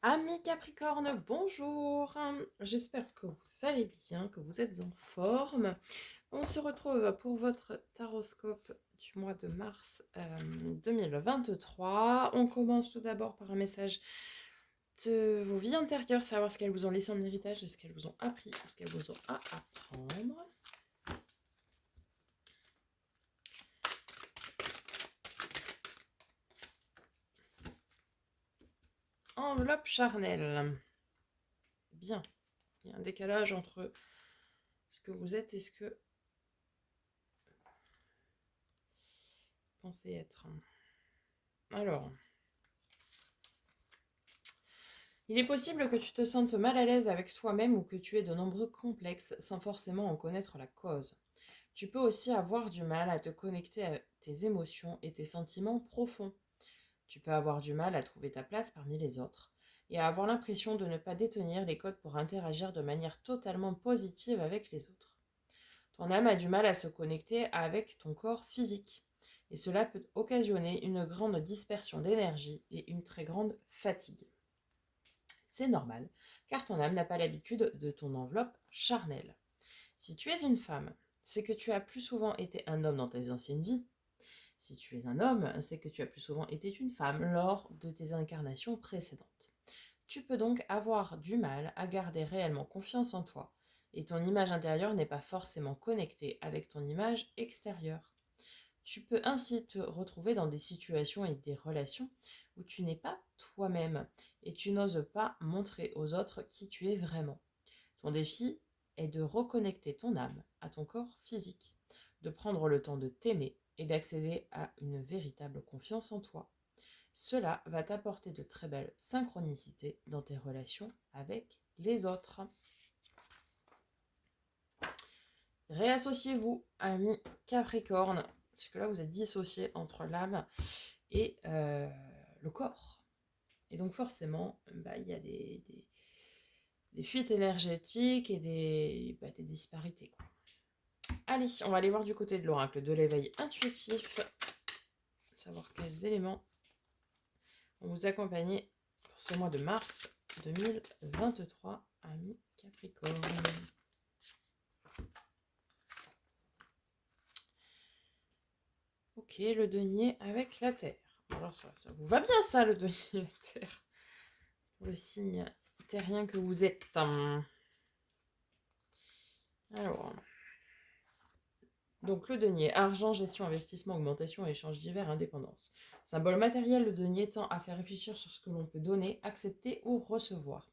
Amis Capricorne, bonjour. J'espère que vous allez bien, que vous êtes en forme. On se retrouve pour votre taroscope du mois de mars 2023. On commence tout d'abord par un message de vos vies antérieures, savoir ce qu'elles vous ont laissé en héritage, ce qu'elles vous ont appris, ce qu'elles vous ont à apprendre. Enveloppe charnelle. Bien. Il y a un décalage entre ce que vous êtes et ce que vous pensez être. Alors, il est possible que tu te sentes mal à l'aise avec toi-même ou que tu aies de nombreux complexes sans forcément en connaître la cause. Tu peux aussi avoir du mal à te connecter à tes émotions et tes sentiments profonds. Tu peux avoir du mal à trouver ta place parmi les autres et à avoir l'impression de ne pas détenir les codes pour interagir de manière totalement positive avec les autres. Ton âme a du mal à se connecter avec ton corps physique et cela peut occasionner une grande dispersion d'énergie et une très grande fatigue. C'est normal, car ton âme n'a pas l'habitude de ton enveloppe charnelle. Si tu es une femme, c'est que tu as plus souvent été un homme dans tes anciennes vies. Si tu es un homme, c'est que tu as plus souvent été une femme lors de tes incarnations précédentes. Tu peux donc avoir du mal à garder réellement confiance en toi, et ton image intérieure n'est pas forcément connectée avec ton image extérieure. Tu peux ainsi te retrouver dans des situations et des relations où tu n'es pas toi-même et tu n'oses pas montrer aux autres qui tu es vraiment. Ton défi est de reconnecter ton âme à ton corps physique, de prendre le temps de t'aimer et d'accéder à une véritable confiance en toi. Cela va t'apporter de très belles synchronicités dans tes relations avec les autres. Réassociez-vous, amis Capricorne, parce que là vous êtes dissociés entre l'âme et le corps. Et donc forcément, il y a des fuites énergétiques et des disparités, quoi. Allez, on va aller voir du côté de l'oracle de l'éveil intuitif, savoir quels éléments vont vous accompagner pour ce mois de mars 2023, amis Capricorne. Ok, le denier avec la Terre. Alors ça vous va bien ça, le denier et la Terre, pour le signe terrien que vous êtes. Alors, donc le denier, argent, gestion, investissement, augmentation, échange divers, indépendance. Symbole matériel, le denier tend à faire réfléchir sur ce que l'on peut donner, accepter ou recevoir.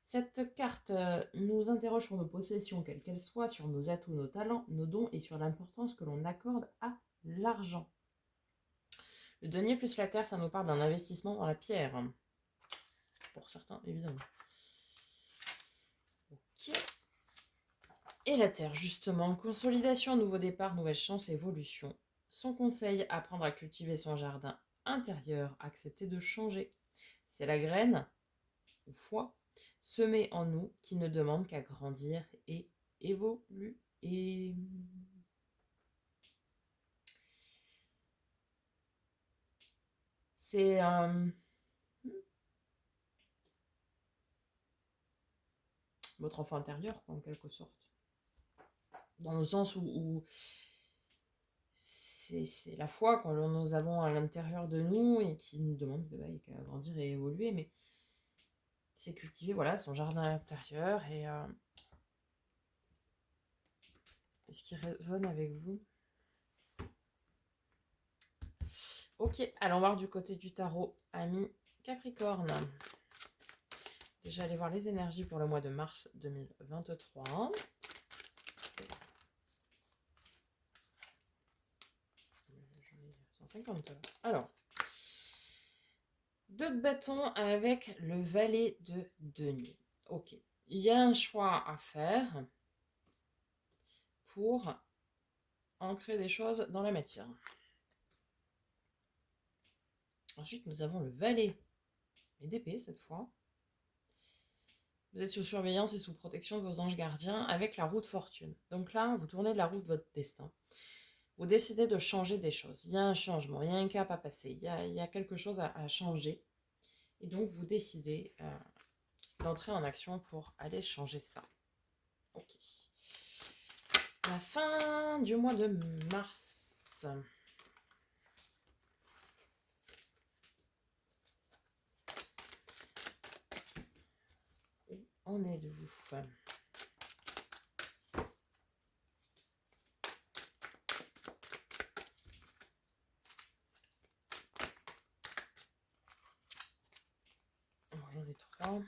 Cette carte nous interroge sur nos possessions, quelles qu'elles soient, sur nos atouts, nos talents, nos dons et sur l'importance que l'on accorde à l'argent. Le denier plus la terre, ça nous parle d'un investissement dans la pierre. Pour certains, évidemment. Ok. Et la terre, justement, consolidation, nouveau départ, nouvelle chance, évolution. Son conseil, apprendre à cultiver son jardin intérieur, accepter de changer. C'est la graine, ou foi, semée en nous, qui ne demande qu'à grandir et évoluer. C'est votre enfant intérieur, quoi, en quelque sorte. Dans le sens où c'est la foi que nous avons à l'intérieur de nous et qui nous demande qu'à grandir et évoluer, mais c'est cultiver son jardin intérieur et ce qui résonne avec vous. Ok, allons voir du côté du tarot, ami Capricorne. Déjà, aller voir les énergies pour le mois de mars 2023. 150. Alors, 2 de bâton avec le valet de denier. Ok, il y a un choix à faire pour ancrer des choses dans la matière. Ensuite, nous avons le valet d'épée cette fois. Vous êtes sous surveillance et sous protection de vos anges gardiens avec la roue de fortune. Donc là, vous tournez la roue de votre destin. Vous décidez de changer des choses. Il y a un changement, il y a un cap à passer, il y a quelque chose à changer. Et donc, vous décidez d'entrer en action pour aller changer ça. Ok. La fin du mois de mars. Où en êtes-vous? J'en ai 3.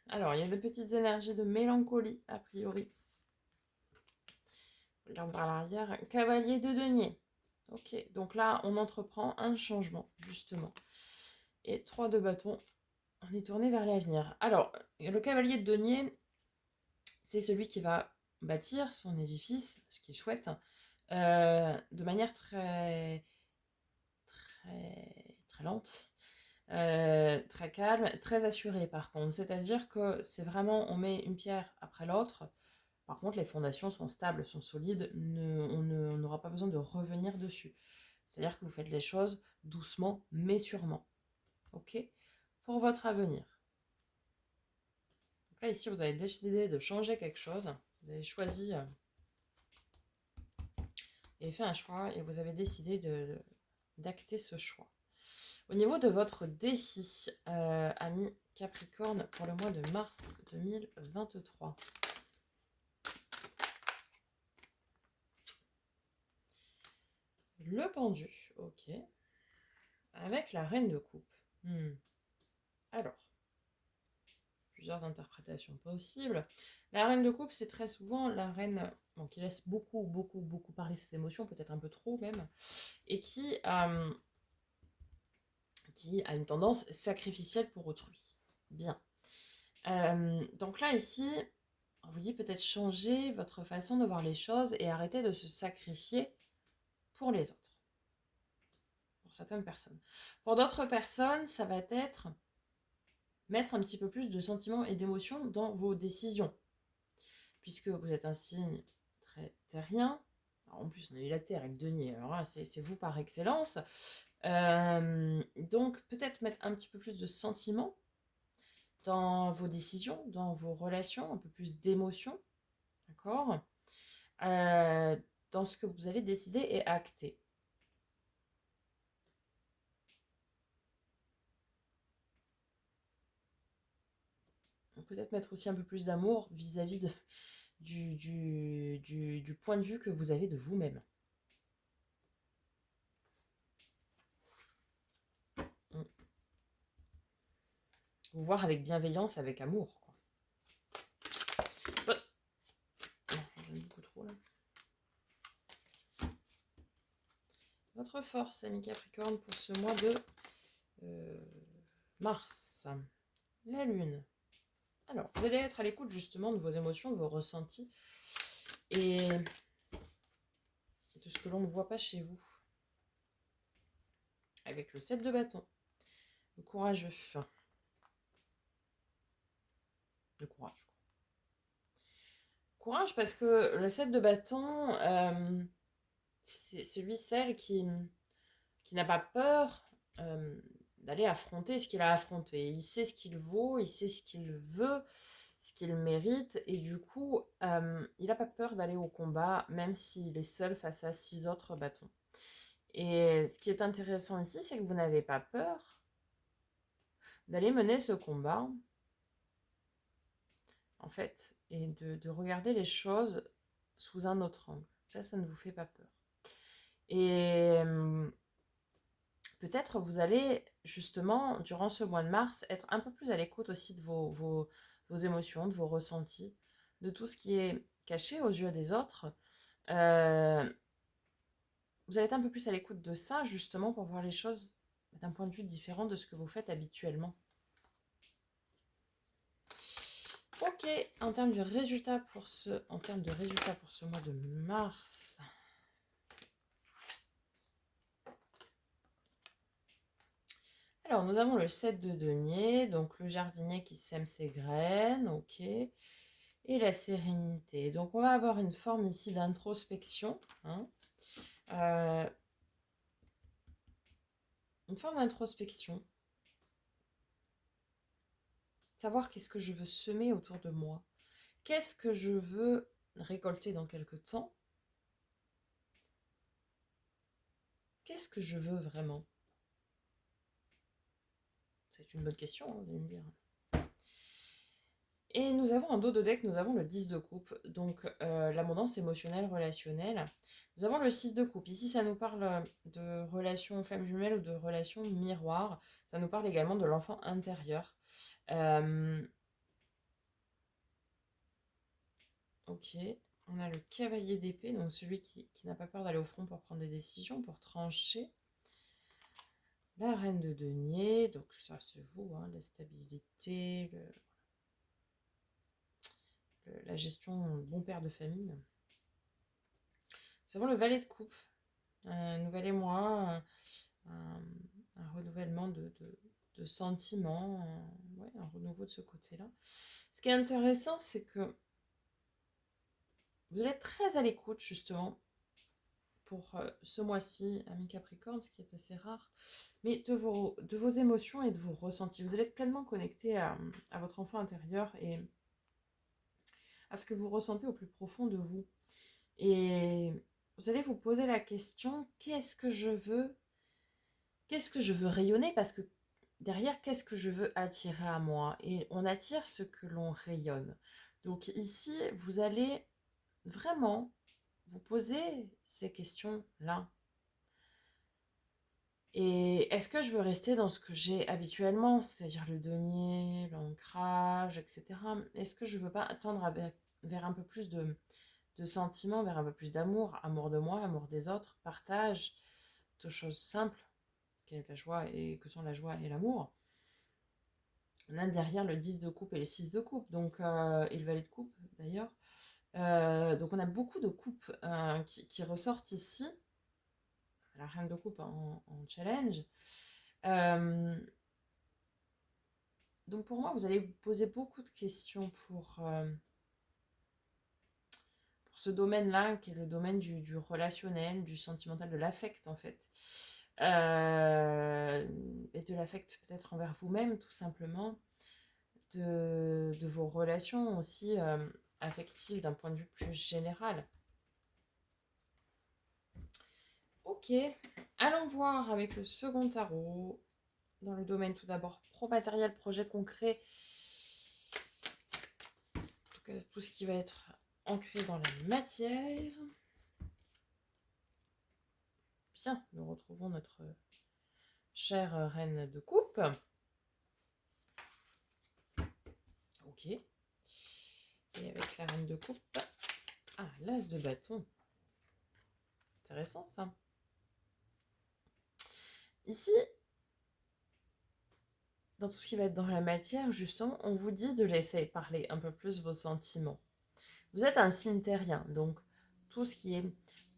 Alors, il y a de petites énergies de mélancolie, a priori. Regarde par l'arrière. Cavalier de denier. Ok, donc là, on entreprend un changement, justement. Et 3 de bâton. On est tourné vers l'avenir. Alors, le cavalier de denier, c'est celui qui va bâtir son édifice, ce qu'il souhaite, de manière très, très, très lente. Très calme, très assuré par contre. C'est-à-dire que c'est vraiment, on met une pierre après l'autre. Par contre, les fondations sont stables, sont solides. On n'aura pas besoin de revenir dessus. C'est-à-dire que vous faites les choses doucement, mais sûrement. Ok? Pour votre avenir. Donc là, ici, vous avez décidé de changer quelque chose. Vous avez choisi et fait un choix et vous avez décidé d'acter ce choix. Au niveau de votre défi, ami Capricorne, pour le mois de mars 2023. Le pendu, ok. Avec la reine de coupe. Alors, plusieurs interprétations possibles. La reine de coupe, c'est très souvent la reine qui laisse beaucoup, beaucoup, beaucoup parler ses émotions, peut-être un peu trop même, et qui a une tendance sacrificielle pour autrui. Bien. Donc là, ici, on vous dit peut-être changer votre façon de voir les choses et arrêter de se sacrifier pour les autres. Pour certaines personnes. Pour d'autres personnes, ça va être mettre un petit peu plus de sentiments et d'émotions dans vos décisions. Puisque vous êtes un signe très terrien. Alors en plus, on a eu la Terre avec Denier. Alors là, c'est vous par excellence. Donc, peut-être mettre un petit peu plus de sentiments dans vos décisions, dans vos relations, un peu plus d'émotions. D'accord, dans ce que vous allez décider et acter. Peut-être mettre aussi un peu plus d'amour vis-à-vis du point de vue que vous avez de vous-même. Vous voir avec bienveillance, avec amour. Quoi. Non, j'en ai beaucoup trop là. Votre force, ami Capricorne, pour ce mois de mars. La lune. Alors, vous allez être à l'écoute justement de vos émotions, de vos ressentis et de ce que l'on ne voit pas chez vous. Avec le 7 de bâton. Le courageux. Le courage. Courage parce que le 7 de bâton, c'est celle qui n'a pas peur d'aller affronter ce qu'il a affronté. Il sait ce qu'il vaut, il sait ce qu'il veut, ce qu'il mérite, et du coup, il n'a pas peur d'aller au combat, même s'il est seul face à 6 autres bâtons. Et ce qui est intéressant ici, c'est que vous n'avez pas peur d'aller mener ce combat, en fait, et de regarder les choses sous un autre angle. Ça ne vous fait pas peur. Et peut-être vous allez justement, durant ce mois de mars, être un peu plus à l'écoute aussi de vos émotions, de vos ressentis, de tout ce qui est caché aux yeux des autres. Vous allez être un peu plus à l'écoute de ça, justement, pour voir les choses d'un point de vue différent de ce que vous faites habituellement. Ok, en termes de résultats pour ce mois de mars. Alors, nous avons le 7 de denier, donc le jardinier qui sème ses graines, ok, et la sérénité. Donc, on va avoir une forme ici d'introspection, hein, une forme d'introspection savoir qu'est-ce que je veux semer autour de moi, qu'est-ce que je veux récolter dans quelque temps, qu'est-ce que je veux vraiment. C'est une bonne question, hein, vous allez me dire. Et nous avons en dos de deck, nous avons le 10 de coupe, donc l'abondance émotionnelle, relationnelle. Nous avons le 6 de coupe. Ici, ça nous parle de relations flamme jumelle ou de relations miroir. Ça nous parle également de l'enfant intérieur. Ok, on a le cavalier d'épée, donc celui qui n'a pas peur d'aller au front pour prendre des décisions, pour trancher. La reine de denier, donc ça c'est vous, hein, la stabilité, la gestion, le bon père de famille. Nous avons le valet de coupe, un nouvel émoi, un renouvellement de sentiments, ouais, un renouveau de ce côté-là. Ce qui est intéressant, c'est que vous allez être très à l'écoute, justement, pour ce mois-ci, ami Capricorne, ce qui est assez rare, mais de vos émotions et de vos ressentis. Vous allez être pleinement connecté à votre enfant intérieur et à ce que vous ressentez au plus profond de vous. Et vous allez vous poser la question, qu'est-ce que je veux rayonner? Parce que derrière, qu'est-ce que je veux attirer à moi? Et on attire ce que l'on rayonne. Donc ici, vous allez vraiment vous poser ces questions-là. Et est-ce que je veux rester dans ce que j'ai habituellement, c'est-à-dire le denier, l'ancrage, etc. Est-ce que je veux pas tendre vers un peu plus de sentiments, vers un peu plus d'amour, amour de moi, amour des autres, partage de choses simples, qu'est la joie et que sont la joie et l'amour. On a derrière le 10 de coupe et le 6 de coupe, donc, et le valet de coupe d'ailleurs. Donc on a beaucoup de coupes qui ressortent ici. La reine de coupe en challenge. Donc pour moi, vous allez vous poser beaucoup de questions pour ce domaine-là, qui est le domaine du relationnel, du sentimental, de l'affect en fait. Et de l'affect peut-être envers vous-même, tout simplement. De vos relations aussi affectives d'un point de vue plus général. Ok, allons voir avec le second tarot, dans le domaine tout d'abord pro-matériel, projet concret, en tout cas tout ce qui va être ancré dans la matière. Bien, nous retrouvons notre chère reine de coupe. Ok, et avec la reine de coupe, l'as de bâton. Intéressant ça. Ici, dans tout ce qui va être dans la matière, justement, on vous dit de laisser parler un peu plus vos sentiments. Vous êtes un signe terrien, donc tout ce qui est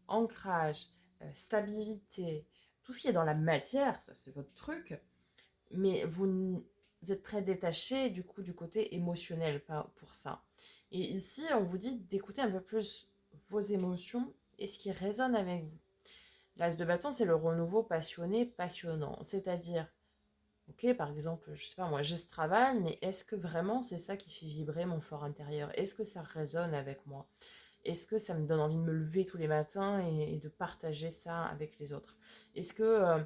ancrage, stabilité, tout ce qui est dans la matière, ça c'est votre truc, mais vous êtes très détaché du coup du côté émotionnel pour ça. Et ici, on vous dit d'écouter un peu plus vos émotions et ce qui résonne avec vous. L'as de bâton, c'est le renouveau passionné, passionnant, c'est-à-dire ok, par exemple, je sais pas moi, j'ai ce travail, mais est-ce que vraiment c'est ça qui fait vibrer mon fort intérieur? Est-ce que ça résonne avec moi? Est-ce que ça me donne envie de me lever tous les matins et de partager ça avec les autres? Est-ce que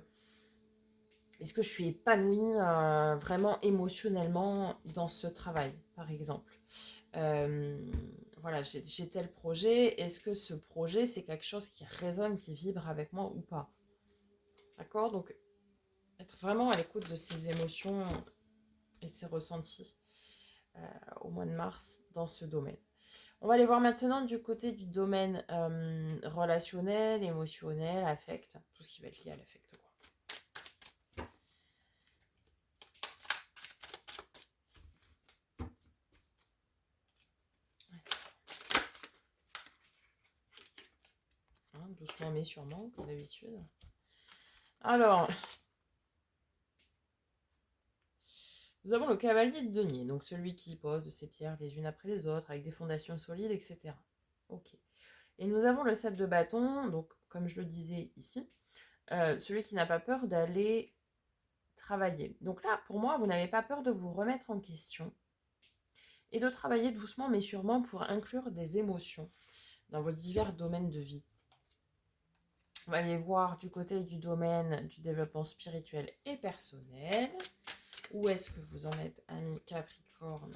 je suis épanouie vraiment émotionnellement dans ce travail, par exemple? Voilà, j'ai tel projet. Est-ce que ce projet, c'est quelque chose qui résonne, qui vibre avec moi ou pas? D'accord? Donc, être vraiment à l'écoute de ses émotions et de ses ressentis au mois de mars dans ce domaine. On va aller voir maintenant du côté du domaine relationnel, émotionnel, affect, tout ce qui va être lié à l'affect, quoi. Hein, doucement mais sûrement, comme d'habitude. Alors, nous avons le cavalier de denier, donc celui qui pose ses pierres les unes après les autres, avec des fondations solides, etc. Ok. Et nous avons le 7 de bâton, donc comme je le disais ici, celui qui n'a pas peur d'aller travailler. Donc là, pour moi, vous n'avez pas peur de vous remettre en question. et de travailler doucement mais sûrement pour inclure des émotions dans vos divers domaines de vie. On va aller voir du côté du domaine du développement spirituel et personnel. Où est-ce que vous en êtes, amis Capricorne?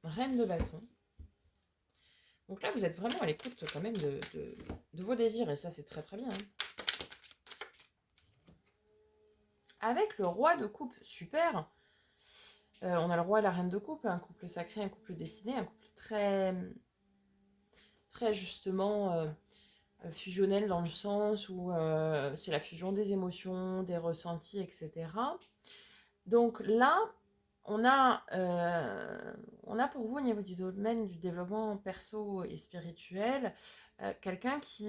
Reine de bâton. Donc là, vous êtes vraiment à l'écoute quand même de vos désirs, et ça, c'est très très bien. Hein. Avec le roi de coupe, super. On a le roi et la reine de coupe, un couple sacré, un couple destiné, un couple très, très justement fusionnel dans le sens où c'est la fusion des émotions, des ressentis, etc. Donc là, on a pour vous au niveau du domaine du développement perso et spirituel, quelqu'un qui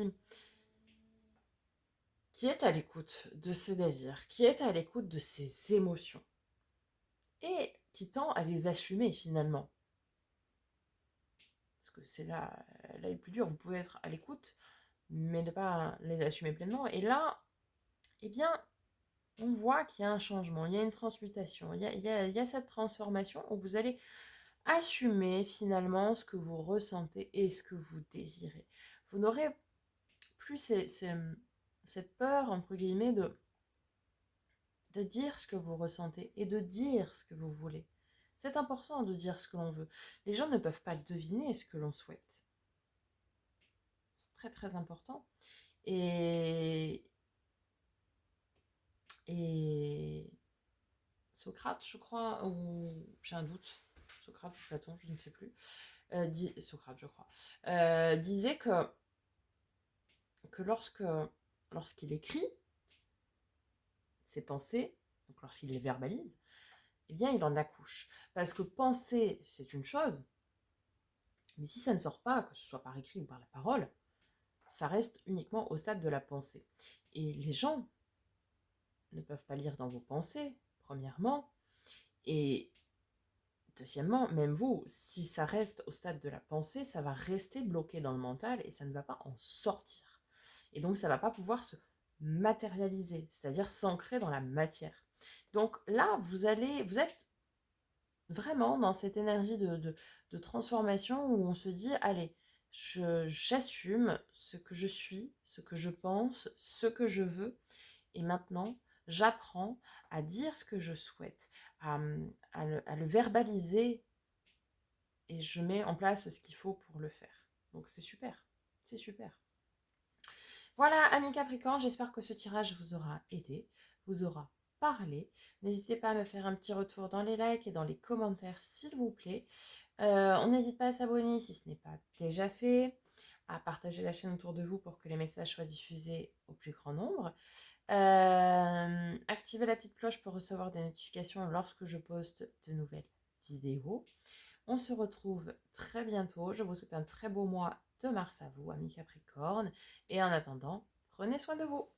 est à l'écoute de ses désirs, qui est à l'écoute de ses émotions et qui tend à les assumer finalement. Parce que c'est là le plus dur, vous pouvez être à l'écoute, mais ne pas les assumer pleinement. Et là, eh bien, on voit qu'il y a un changement, il y a une transmutation, il y a cette transformation où vous allez assumer finalement ce que vous ressentez et ce que vous désirez. Vous n'aurez plus cette peur, entre guillemets, de dire ce que vous ressentez et de dire ce que vous voulez. C'est important de dire ce que l'on veut. Les gens ne peuvent pas deviner ce que l'on souhaite. C'est très très important. Et Socrate, je crois, ou j'ai un doute, Socrate ou Platon, je ne sais plus, Socrate, je crois, disait que lorsqu'il écrit ses pensées, donc lorsqu'il les verbalise, eh bien, il en accouche. Parce que penser, c'est une chose, mais si ça ne sort pas, que ce soit par écrit ou par la parole, ça reste uniquement au stade de la pensée. Et les gens ne peuvent pas lire dans vos pensées, premièrement, et deuxièmement, même vous, si ça reste au stade de la pensée, ça va rester bloqué dans le mental et ça ne va pas en sortir. Et donc, ça ne va pas pouvoir se matérialiser, c'est-à-dire s'ancrer dans la matière. Donc là, vous êtes vraiment dans cette énergie de transformation où on se dit, allez, j'assume ce que je suis, ce que je pense, ce que je veux, et maintenant, j'apprends à dire ce que je souhaite, à le verbaliser, et je mets en place ce qu'il faut pour le faire. Donc c'est super, c'est super. Voilà, amis Capricorne, j'espère que ce tirage vous aura aidé, vous aura parlé. N'hésitez pas à me faire un petit retour dans les likes et dans les commentaires, s'il vous plaît. On n'hésite pas à s'abonner si ce n'est pas déjà fait, à partager la chaîne autour de vous pour que les messages soient diffusés au plus grand nombre. Activez la petite cloche pour recevoir des notifications lorsque je poste de nouvelles vidéos. On se retrouve très bientôt. Je vous souhaite un très beau mois de mars à vous, amis Capricorne. Et en attendant, prenez soin de vous.